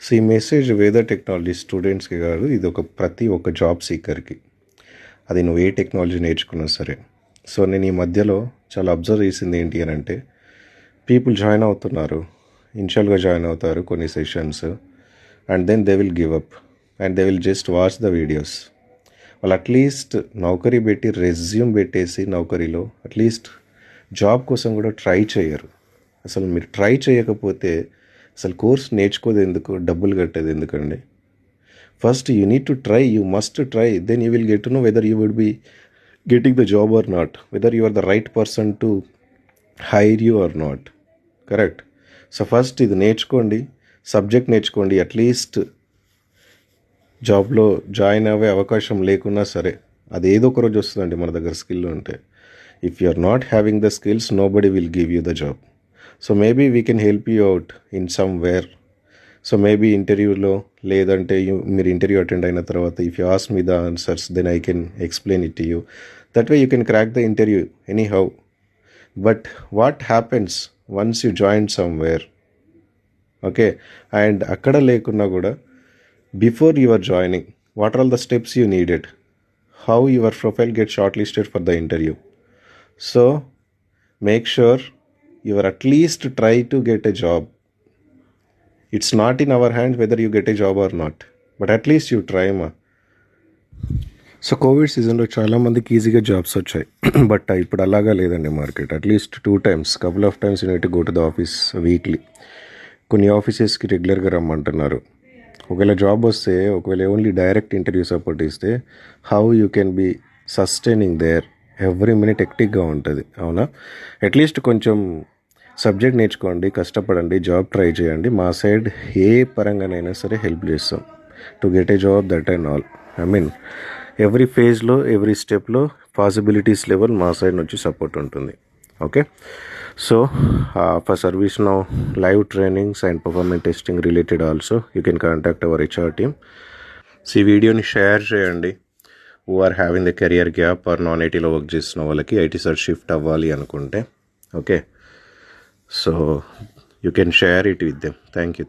So ఈ message whether technology స్టూడెంట్స్కి కాదు, ఇది ప్రతి ఒక్క జాబ్ సీకర్కి. అది నువ్వు ఏ టెక్నాలజీ నేర్చుకున్నా సరే. సో నేను ఈ మధ్యలో చాలా అబ్జర్వ్ చేసింది ఏంటి అని అంటే, పీపుల్ జాయిన్ అవుతున్నారు, ఇనిషియల్గా జాయిన్ అవుతారు కొన్ని sessions, and then they will give up and they will just watch the videos. వాళ్ళు అట్లీస్ట్ నౌకరీ పెట్టి రెజ్యూమ్ పెట్టేసి నౌకరీలో అట్లీస్ట్ జాబ్ కోసం కూడా ట్రై చేయరు. అసలు మీరు ట్రై చేయకపోతే అసలు కోర్స్ నేర్చుకోదు ఎందుకు, డబ్బులు కట్టేది ఎందుకండి? First you need to try, you must try, then you will get to know whether you would be getting the job or not, whether you are the right person to hire you or not. Correct? So first ఇది నేర్చుకోండి, subject నేర్చుకోండి. At least జాబ్లో join అయ్యే అవకాశం లేకున్నా సరే అది ఏదో ఒక రోజు వస్తుందండి మన దగ్గర స్కిల్ ఉంటే. If you are not having the skills, nobody will give you the job. So maybe we can help you out in somewhere. So maybe ఇంటర్వ్యూలో, లేదంటే మీరు ఇంటర్వ్యూ అటెండ్ అయిన తర్వాత if you ask me the answers, then I can explain it to you. That way you can crack the interview anyhow. But what happens once you join somewhere? Okay, and అక్కడ లేకున్నా కూడా before your joining, what are all the steps you needed, how your profile get shortlisted for the interview. So make sure you are at least try to get a job. It's not in our hands whether you get a job or not, but at least you try ma. So Covid సీజన్లో చాలామందికి ఈజీగా jobs వచ్చాయి, but ఇప్పుడు అలాగా లేదండి market. At least 2 times, couple of times you need to go to the office weekly. కొన్ని ఆఫీసెస్కి రెగ్యులర్గా రమ్మంటున్నారు. ఒకవేళ జాబ్ వస్తే, ఒకవేళ ఓన్లీ డైరెక్ట్ ఇంటర్వ్యూ సపోర్ట్ ఇస్తే, how you can be sustaining there? Every minute హెక్టిక్గా ఉంటుంది, అవునా? అట్లీస్ట్ కొంచెం సబ్జెక్ట్ నేర్చుకోండి, కష్టపడండి, జాబ్ ట్రై చేయండి. మా సైడ్ ఏ పరంగానైనా సరే హెల్ప్ చేస్తాం to get a job, that and all. I mean every ఫేజ్లో, ఎవ్రీ స్టెప్లో పాసిబిలిటీస్ లెవెల్ మా సైడ్ నుంచి సపోర్ట్ ఉంటుంది. Okay, so for ServiceNow live trainings and performance testing related also you can contact our HR team. So ఈ వీడియోని share చేయండి. Who are having the career gap or non ఐటీలో work చేస్తున్న వాళ్ళకి IT side shift అవ్వాలి అనుకుంటే. Okay, so you can share it with them. Thank you.